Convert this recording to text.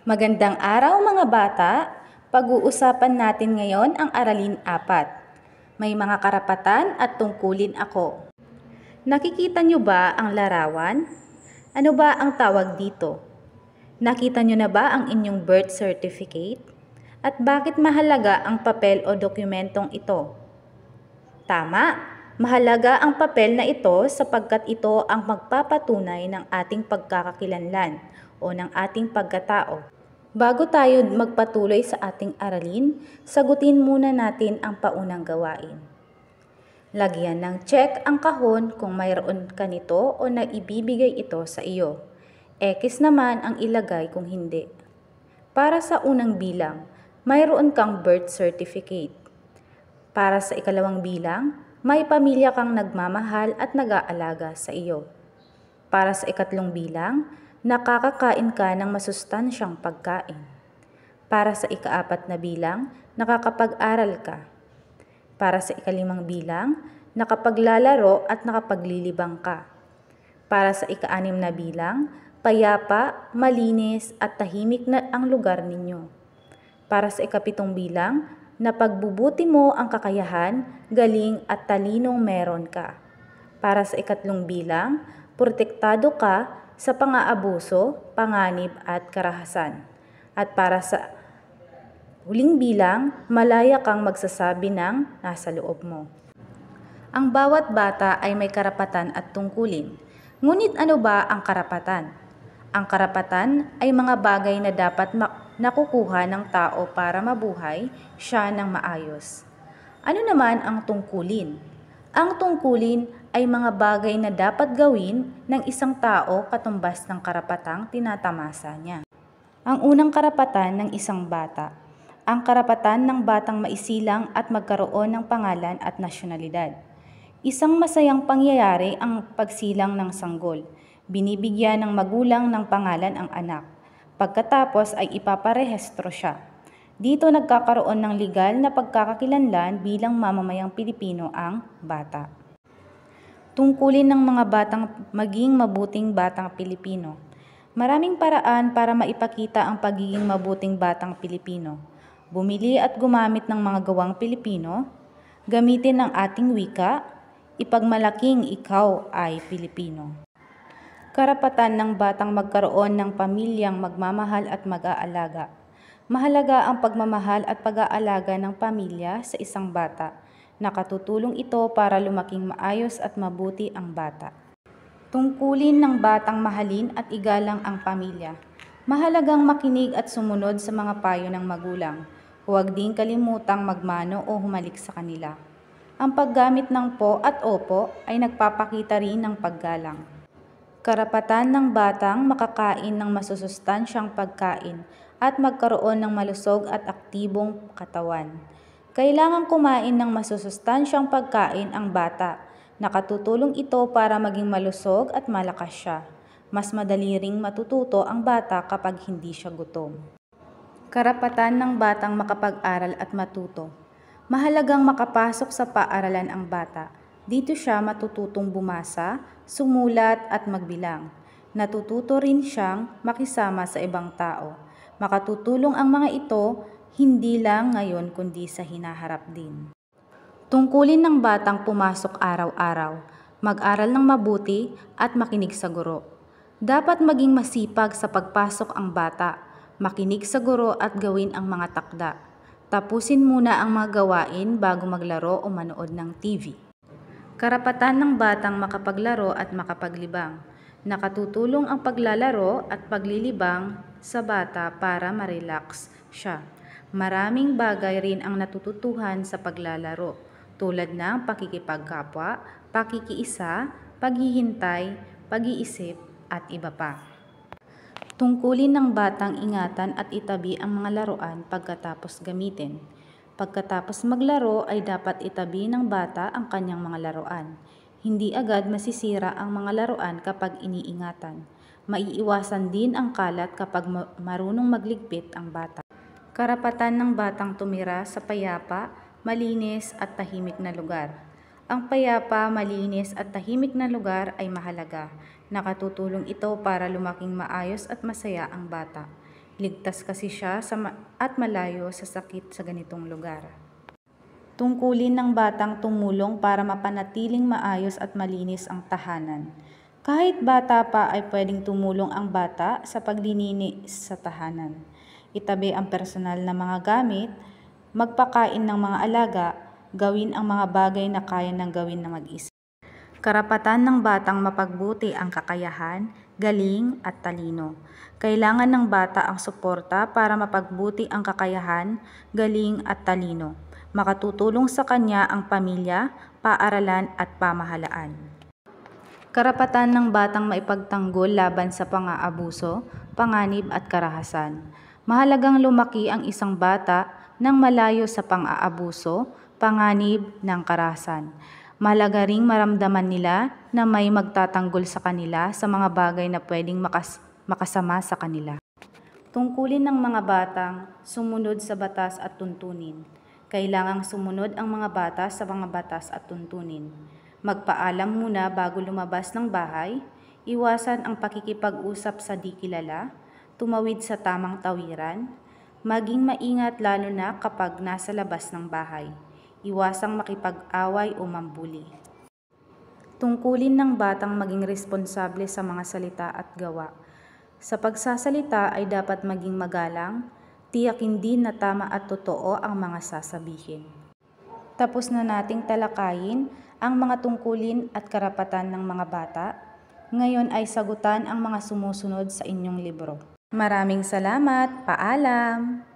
Magandang araw mga bata! Pag-uusapan natin ngayon ang Aralin 4. May mga karapatan at tungkulin ako. Nakikita nyo ba ang larawan? Ano ba ang tawag dito? Nakita nyo na ba ang inyong birth certificate? At bakit mahalaga ang papel o dokumentong ito? Tama! Mahalaga ang papel na ito sapagkat ito ang magpapatunay ng ating pagkakakilanlan o ng ating pagkatao. Bago tayo magpatuloy sa ating aralin, sagutin muna natin ang paunang gawain. Lagyan ng check ang kahon kung mayroon ka nito o naibibigay ito sa iyo. X naman ang ilagay kung hindi. Para sa unang bilang, mayroon kang birth certificate. Para sa ikalawang bilang, may pamilya kang nagmamahal at nag-aalaga sa iyo. Para sa ikatlong bilang, nakakakain ka ng masustansyang pagkain. Para sa ikaapat na bilang, nakakapag-aral ka. Para sa ikalimang bilang, nakapaglalaro at nakapaglilibang ka. Para sa ika-6 na bilang, payapa, malinis at tahimik na ang lugar ninyo. Para sa ika-7 bilang, napagbubuti mo ang kakayahan, galing at talinong meron ka. Para sa ika-3 bilang, protektado ka sa pang-aabuso, panganib at karahasan. At para sa huling bilang, malaya kang magsasabi ng nasa loob mo. Ang bawat bata ay may karapatan at tungkulin. Ngunit ano ba ang karapatan? Ang karapatan ay mga bagay na dapat nakukuha ng tao para mabuhay siya ng maayos. Ano naman ang tungkulin? Ang tungkulin ay mga bagay na dapat gawin ng isang tao katumbas ng karapatang tinatamasa niya. Ang unang karapatan ng isang bata. Ang karapatan ng batang maisilang at magkaroon ng pangalan at nasyonalidad. Isang masayang pangyayari ang pagsilang ng sanggol. Binibigyan ng magulang ng pangalan ang anak. Pagkatapos ay ipaparehistro siya. Dito nagkakaroon ng legal na pagkakakilanlan bilang mamamayang Pilipino ang bata. Tungkulin ng mga batang maging mabuting batang Pilipino. Maraming paraan para maipakita ang pagiging mabuting batang Pilipino. Bumili at gumamit ng mga gawang Pilipino, gamitin ang ating wika, ipagmalaking ikaw ay Pilipino. Karapatan ng batang magkaroon ng pamilyang magmamahal at mag-aalaga. Mahalaga ang pagmamahal at pag-aalaga ng pamilya sa isang bata. Nakatutulong ito para lumaking maayos at mabuti ang bata. Tungkulin ng batang mahalin at igalang ang pamilya. Mahalagang makinig at sumunod sa mga payo ng magulang. Huwag din kalimutang magmano o humalik sa kanila. Ang paggamit ng po at opo ay nagpapakita rin ng paggalang. Karapatan ng batang makakain ng masusustansyang pagkain at magkaroon ng malusog at aktibong katawan. Kailangang kumain ng masusustansyang pagkain ang bata. Nakatutulong ito para maging malusog at malakas siya. Mas madali ring matututo ang bata kapag hindi siya gutom. Karapatan ng batang makapag-aral at matuto. Mahalagang makapasok sa paaralan ang bata. Dito siya matututong bumasa, sumulat at magbilang. Natututo rin siyang makisama sa ibang tao. Makatutulong ang mga ito hindi lang ngayon kundi sa hinaharap din. Tungkulin ng batang pumasok araw-araw, mag-aral ng mabuti at makinig sa guro. Dapat maging masipag sa pagpasok ang bata, makinig sa guro at gawin ang mga takda. Tapusin muna ang mga gawain bago maglaro o manood ng TV. Karapatan ng batang makapaglaro at makapaglibang. Nakatutulong ang paglalaro at paglilibang sa bata para ma-relax siya. Maraming bagay rin ang natututuhan sa paglalaro, tulad ng pakikipagkapwa, pakikiisa, paghihintay, pag-iisip at iba pa. Tungkulin ng batang ingatan at itabi ang mga laruan pagkatapos gamitin. Pagkatapos maglaro ay dapat itabi ng bata ang kanyang mga laruan. Hindi agad masisira ang mga laruan kapag iniingatan. Maiiwasan din ang kalat kapag marunong magligpit ang bata. Karapatan ng batang tumira sa payapa, malinis at tahimik na lugar. Ang payapa, malinis at tahimik na lugar ay mahalaga. Nakatutulong ito para lumaking maayos at masaya ang bata. Ligtas kasi siya at malayo sa sakit sa ganitong lugar. Tungkulin ng batang tumulong para mapanatiling maayos at malinis ang tahanan. Kahit bata pa ay pwedeng tumulong ang bata sa paglilinis sa tahanan. Itabi ang personal na mga gamit, magpakain ng mga alaga, gawin ang mga bagay na kaya nang gawin na mag-isa. Karapatan ng batang mapagbuti ang kakayahan, galing at talino. Kailangan ng bata ang suporta para mapagbuti ang kakayahan, galing at talino. Makatutulong sa kanya ang pamilya, paaralan at pamahalaan. Karapatan ng batang maipagtanggol laban sa pang-aabuso, panganib at karahasan. Mahalagang lumaki ang isang bata nang malayo sa pang-aabuso, panganib ng karahasan. Mahalaga ring maramdaman nila na may magtatanggol sa kanila sa mga bagay na pwedeng makasama sa kanila. Tungkulin ng mga batang sumunod sa batas at tuntunin. Kailangang sumunod ang mga bata sa mga batas at tuntunin. Magpaalam muna bago lumabas ng bahay, iwasan ang pakikipag-usap sa di kilala, tumawid sa tamang tawiran, maging maingat lalo na kapag nasa labas ng bahay. Iwasang makipag-away o mambuli. Tungkulin ng batang maging responsable sa mga salita at gawa. Sa pagsasalita ay dapat maging magalang, tiyakin din na tama at totoo ang mga sasabihin. Tapos na nating talakayin ang mga tungkulin at karapatan ng mga bata. Ngayon ay sagutan ang mga sumusunod sa inyong libro. Maraming salamat, paalam!